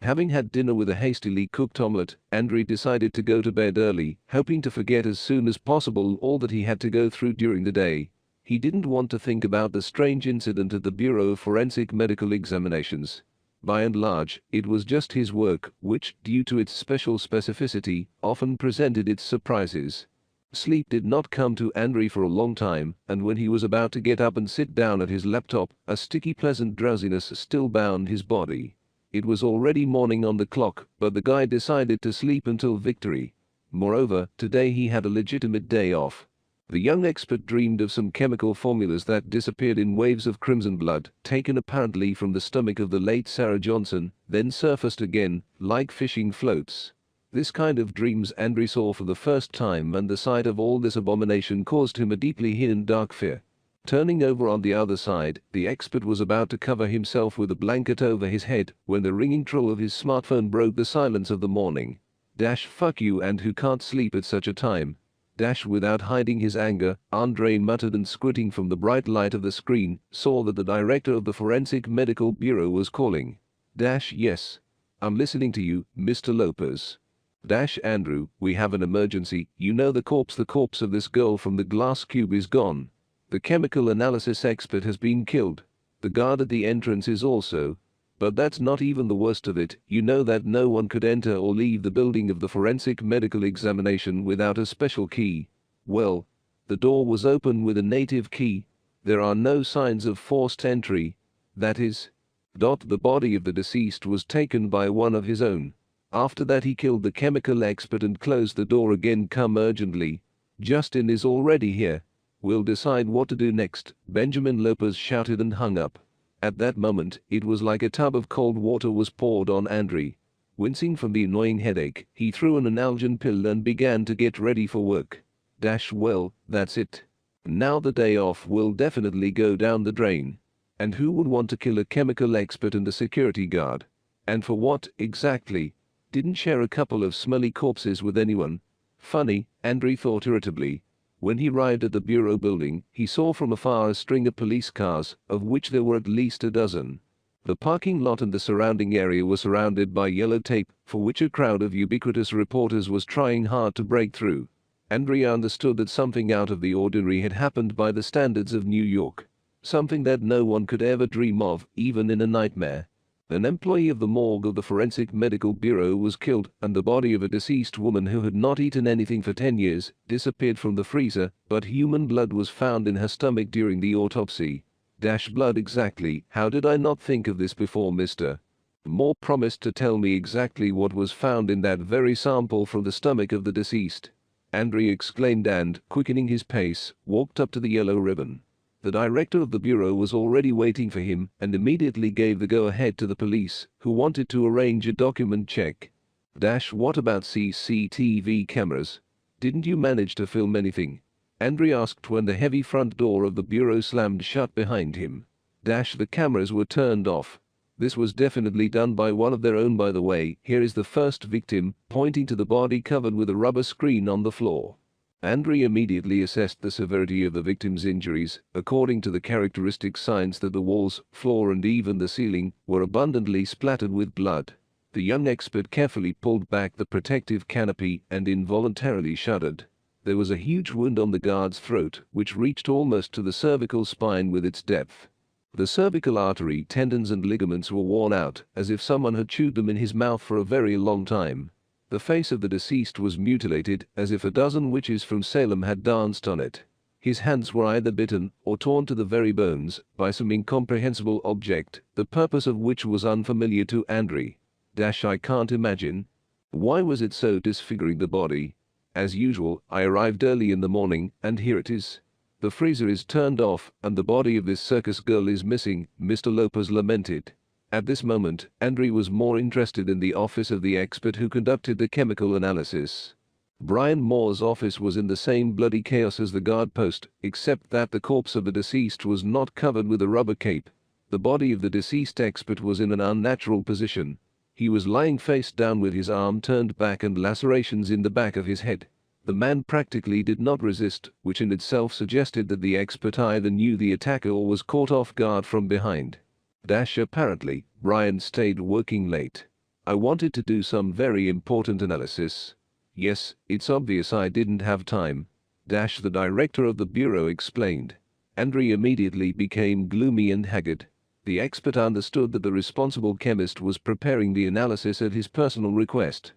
Having had dinner with a hastily cooked omelette, Andrei decided to go to bed early, hoping to forget as soon as possible all that he had to go through during the day. He didn't want to think about the strange incident at the Bureau of Forensic Medical Examinations. By and large, it was just his work, which, due to its special specificity, often presented its surprises. Sleep did not come to Andrei for a long time, and when he was about to get up and sit down at his laptop, a sticky pleasant drowsiness still bound his body. It was already morning on the clock, but the guy decided to sleep until victory. Moreover, today he had a legitimate day off. The young expert dreamed of some chemical formulas that disappeared in waves of crimson blood, taken apparently from the stomach of the late Sarah Johnson, then surfaced again, like fishing floats. This kind of dreams Andrei saw for the first time, and the sight of all this abomination caused him a deeply hidden dark fear. Turning over on the other side, the expert was about to cover himself with a blanket over his head when the ringing trill of his smartphone broke the silence of the morning. Fuck you and who can't sleep at such a time. Without hiding his anger, Andrei muttered and squinting from the bright light of the screen, saw that the director of the Forensic Medical Bureau was calling. Yes. I'm listening to you, Mr. Lopez. Andrew, we have an emergency. You know the corpse of this girl from the glass cube is gone. The chemical analysis expert has been killed. The guard at the entrance is also. But that's not even the worst of it. You know that no one could enter or leave the building of the forensic medical examination without a special key. Well, the door was open with a native key. There are no signs of forced entry. That is. The body of the deceased was taken by one of his own. After that he killed the chemical expert and closed the door again. Come urgently. Justin is already here. We'll decide what to do next, Benjamin Lopez shouted and hung up. At that moment, it was like a tub of cold water was poured on Andrei. Wincing from the annoying headache, he threw an Analgin pill and began to get ready for work. Well, that's it. Now the day off will definitely go down the drain. And who would want to kill a chemical expert and a security guard? And for what, exactly? Didn't share a couple of smelly corpses with anyone. Funny, Andrei thought irritably. When he arrived at the bureau building, he saw from afar a string of police cars, of which there were at least a dozen. The parking lot and the surrounding area were surrounded by yellow tape, for which a crowd of ubiquitous reporters was trying hard to break through. Andrei understood that something out of the ordinary had happened by the standards of New York. Something that no one could ever dream of, even in a nightmare. An employee of the morgue of the Forensic Medical Bureau was killed, and the body of a deceased woman who had not eaten anything for 10 years disappeared from the freezer, but human blood was found in her stomach during the autopsy. Blood exactly. How did I not think of this before, Mr. Moore promised to tell me exactly what was found in that very sample from the stomach of the deceased. Andrei exclaimed and, quickening his pace, walked up to the yellow ribbon. The director of the bureau was already waiting for him and immediately gave the go-ahead to the police, who wanted to arrange a document check. What about CCTV cameras? Didn't you manage to film anything? Andrei asked when the heavy front door of the bureau slammed shut behind him. The cameras were turned off. This was definitely done by one of their own, by the way. Here is the first victim, pointing to the body covered with a rubber screen on the floor. Andrei immediately assessed the severity of the victim's injuries, according to the characteristic signs that the walls, floor and even the ceiling were abundantly splattered with blood. The young expert carefully pulled back the protective canopy and involuntarily shuddered. There was a huge wound on the guard's throat, which reached almost to the cervical spine with its depth. The cervical artery, tendons and ligaments were worn out, as if someone had chewed them in his mouth for a very long time. The face of the deceased was mutilated, as if a dozen witches from Salem had danced on it. His hands were either bitten, or torn to the very bones, by some incomprehensible object, the purpose of which was unfamiliar to Andrei. I can't imagine. Why was it so disfiguring the body? As usual, I arrived early in the morning, and here it is. The freezer is turned off, and the body of this circus girl is missing, Mr. Lopez lamented. At this moment, Andrei was more interested in the office of the expert who conducted the chemical analysis. Brian Moore's office was in the same bloody chaos as the guard post, except that the corpse of the deceased was not covered with a rubber cape. The body of the deceased expert was in an unnatural position. He was lying face down with his arm turned back and lacerations in the back of his head. The man practically did not resist, which in itself suggested that the expert either knew the attacker or was caught off guard from behind. Apparently, Brian stayed working late. I wanted to do some very important analysis. Yes, it's obvious I didn't have time. The director of the bureau explained. Andre immediately became gloomy and haggard. The expert understood that the responsible chemist was preparing the analysis at his personal request.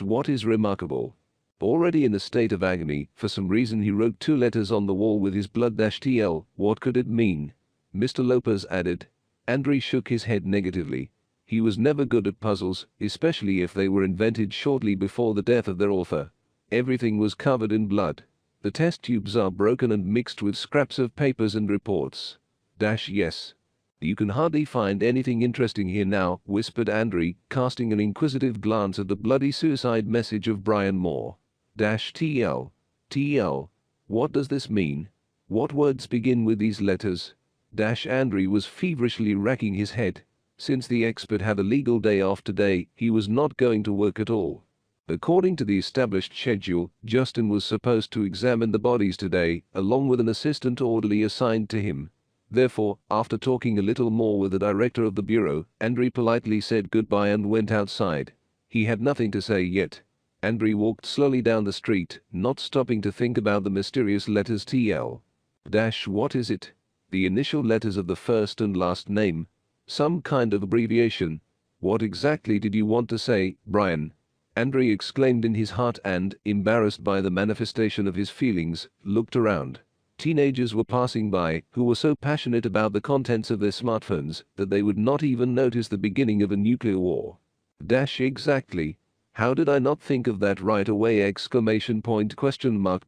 What is remarkable? Already in a state of agony, for some reason he wrote 2 letters on the wall with his blood-TL. What could it mean? Mr. Lopez added. Andre shook his head negatively. He was never good at puzzles, especially if they were invented shortly before the death of their author. Everything was covered in blood. The test tubes are broken and mixed with scraps of papers and reports. Yes. You can hardly find anything interesting here now, whispered Andre, casting an inquisitive glance at the bloody suicide message of Brian Moore. TL. TL. What does this mean? What words begin with these letters? Andre was feverishly racking his head. Since the expert had a legal day off today, he was not going to work at all. According to the established schedule, Justin was supposed to examine the bodies today, along with an assistant orderly assigned to him. Therefore, after talking a little more with the director of the bureau, Andre politely said goodbye and went outside. He had nothing to say yet. Andre walked slowly down the street, not stopping to think about the mysterious letters TL. What is it? The initial letters of the first and last name. Some kind of abbreviation. What exactly did you want to say, Brian? Andre exclaimed in his heart and, embarrassed by the manifestation of his feelings, looked around. Teenagers were passing by who were so passionate about the contents of their smartphones that they would not even notice the beginning of a nuclear war. Exactly. How did I not think of that right away?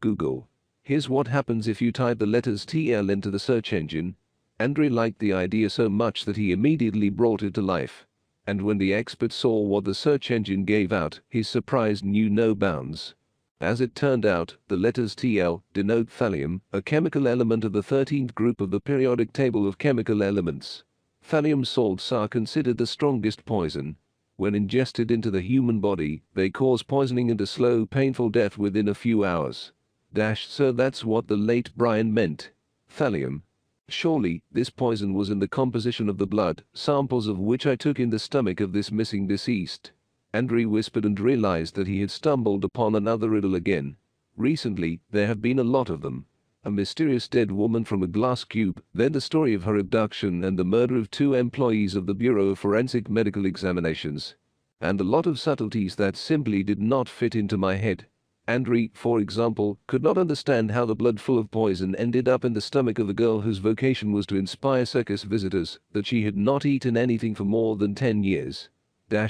Google. Here's what happens if you type the letters TL into the search engine. Andre liked the idea so much that he immediately brought it to life. And when the expert saw what the search engine gave out, his surprise knew no bounds. As it turned out, the letters TL denote thallium, a chemical element of the 13th group of the periodic table of chemical elements. Thallium salts are considered the strongest poison. When ingested into the human body, they cause poisoning and a slow, painful death within a few hours. So that's what the late Brian meant. Thallium. Surely, this poison was in the composition of the blood, samples of which I took in the stomach of this missing deceased. Andre whispered and realized that he had stumbled upon another riddle again. Recently, there have been a lot of them. A mysterious dead woman from a glass cube, then the story of her abduction and the murder of 2 employees of the Bureau of Forensic Medical Examinations. And a lot of subtleties that simply did not fit into my head. Andre, for example, could not understand how the blood full of poison ended up in the stomach of a girl whose vocation was to inspire circus visitors, that she had not eaten anything for more than 10 years.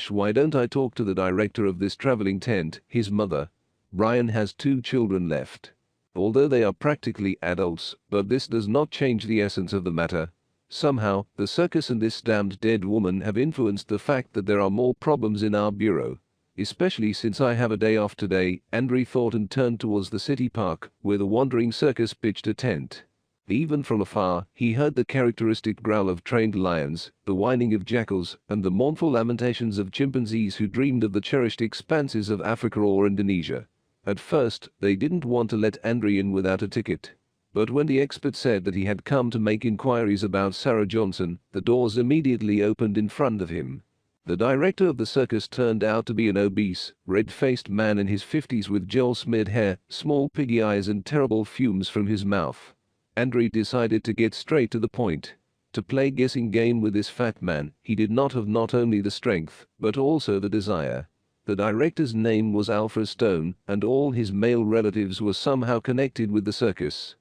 Why don't I talk to the director of this traveling tent, his mother? Brian has 2 children left. Although they are practically adults, but this does not change the essence of the matter. Somehow, the circus and this damned dead woman have influenced the fact that there are more problems in our bureau. Especially since I have a day off today, Andre thought and turned towards the city park, where the wandering circus pitched a tent. Even from afar, he heard the characteristic growl of trained lions, the whining of jackals, and the mournful lamentations of chimpanzees who dreamed of the cherished expanses of Africa or Indonesia. At first, they didn't want to let Andre in without a ticket. But when the expert said that he had come to make inquiries about Sarah Johnson, the doors immediately opened in front of him. The director of the circus turned out to be an obese, red-faced man in his 50s with gel-smeared hair, small piggy eyes and terrible fumes from his mouth. Andre decided to get straight to the point. To play guessing game with this fat man, he did not have not only the strength, but also the desire. The director's name was Alfred Stone, and all his male relatives were somehow connected with the circus.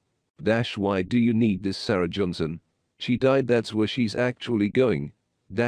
Why do you need this Sarah Johnson? She died, that's where she's actually going.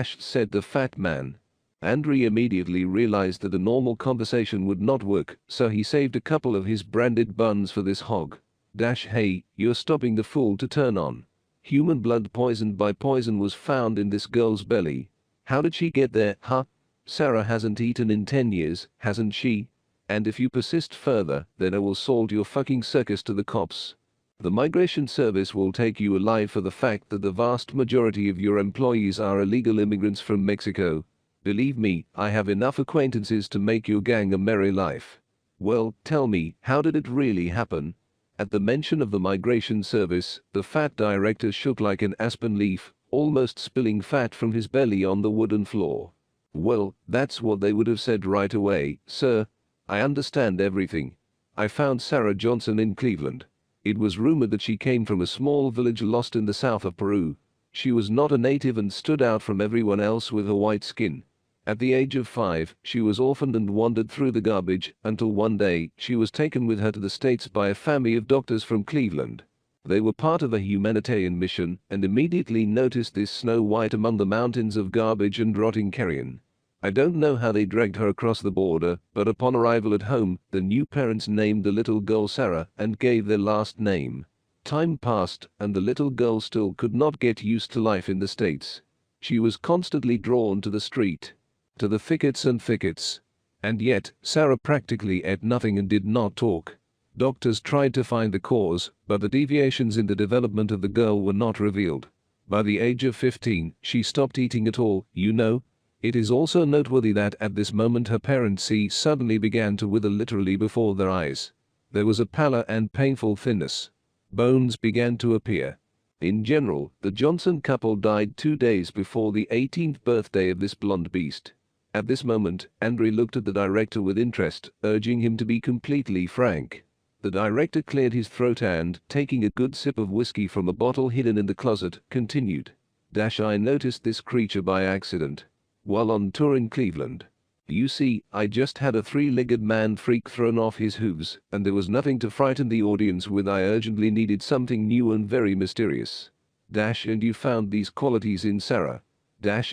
Said the fat man. Andre immediately realized that a normal conversation would not work, so he saved a couple of his branded buns for this hog. Hey, you're stopping the fool to turn on. Human blood poisoned by poison was found in this girl's belly. How did she get there, huh? Sarah hasn't eaten in 10 years, hasn't she? And if you persist further, then I will sold your fucking circus to the cops. The migration service will take you alive for the fact that the vast majority of your employees are illegal immigrants from Mexico. Believe me, I have enough acquaintances to make your gang a merry life. Well, tell me, how did it really happen? At the mention of the migration service, the fat director shook like an aspen leaf, almost spilling fat from his belly on the wooden floor. Well, that's what they would have said right away, sir. I understand everything. I found Sarah Johnson in Cleveland. It was rumored that she came from a small village lost in the south of Peru. She was not a native and stood out from everyone else with her white skin. At the age of 5, she was orphaned and wandered through the garbage until one day she was taken with her to the States by a family of doctors from Cleveland. They were part of a humanitarian mission and immediately noticed this Snow White among the mountains of garbage and rotting carrion. I don't know how they dragged her across the border, but upon arrival at home, the new parents named the little girl Sarah and gave their last name. Time passed, and the little girl still could not get used to life in the States. She was constantly drawn to the street, to the thickets and thickets. And yet, Sarah practically ate nothing and did not talk. Doctors tried to find the cause, but the deviations in the development of the girl were not revealed. By the age of 15, she stopped eating at all, you know. It is also noteworthy that at this moment her parents' suddenly began to wither literally before their eyes. There was a pallor and painful thinness. Bones began to appear. In general, the Johnson couple died 2 days before the 18th birthday of this blonde beast. At this moment, Andre looked at the director with interest, urging him to be completely frank. The director cleared his throat and, taking a good sip of whiskey from a bottle hidden in the closet, continued. I noticed this creature by accident while on tour in Cleveland. You see, I just had a 3-legged man freak thrown off his hooves, and there was nothing to frighten the audience with. I urgently needed something new and very mysterious. And you found these qualities in Sarah.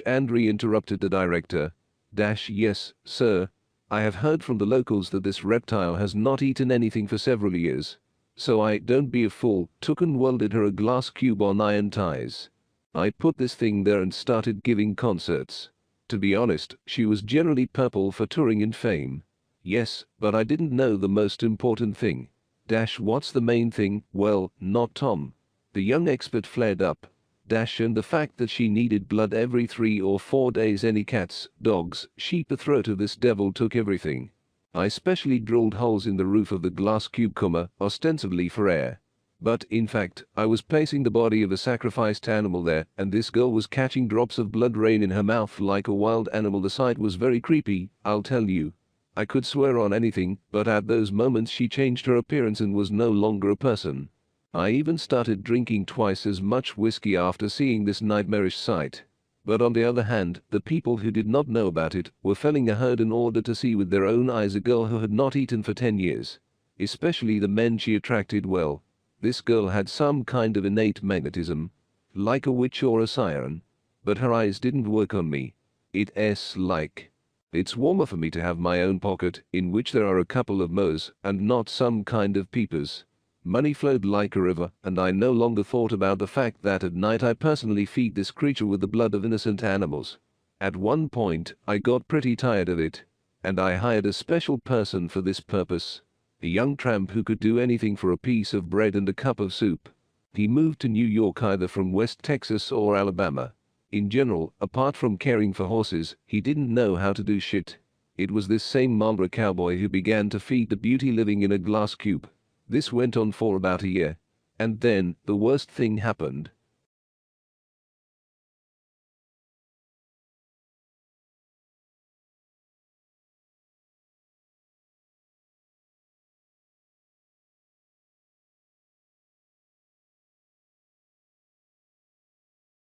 Andre interrupted the director. Yes, sir. I have heard from the locals that this reptile has not eaten anything for several years. So I, don't be a fool, took and welded her a glass cube on iron ties. I put this thing there and started giving concerts. To be honest, she was generally purple for touring and fame. Yes, but I didn't know the most important thing. What's the main thing? Well, not Tom. The young expert flared up. And the fact that she needed blood every 3 or 4 days. Any cats, dogs, sheep, the throat of this devil took everything. I specially drilled holes in the roof of the glass cube, ostensibly for air. But, in fact, I was placing the body of a sacrificed animal there, and this girl was catching drops of blood rain in her mouth like a wild animal. The sight was very creepy, I'll tell you. I could swear on anything, but at those moments she changed her appearance and was no longer a person. I even started drinking twice as much whiskey after seeing this nightmarish sight. But on the other hand, the people who did not know about it were felling a herd in order to see with their own eyes a girl who had not eaten for 10 years. Especially the men she attracted. Well, this girl had some kind of innate magnetism, like a witch or a siren. But her eyes didn't work on me. It's warmer for me to have my own pocket, in which there are a couple of mows, and not some kind of peepers. Money flowed like a river, and I no longer thought about the fact that at night I personally feed this creature with the blood of innocent animals. At one point, I got pretty tired of it, and I hired a special person for this purpose. A young tramp who could do anything for a piece of bread and a cup of soup. He moved to New York either from West Texas or Alabama. In general, apart from caring for horses, he didn't know how to do shit. It was this same Marlboro cowboy who began to feed the beauty living in a glass cube. This went on for about a year. And then, the worst thing happened.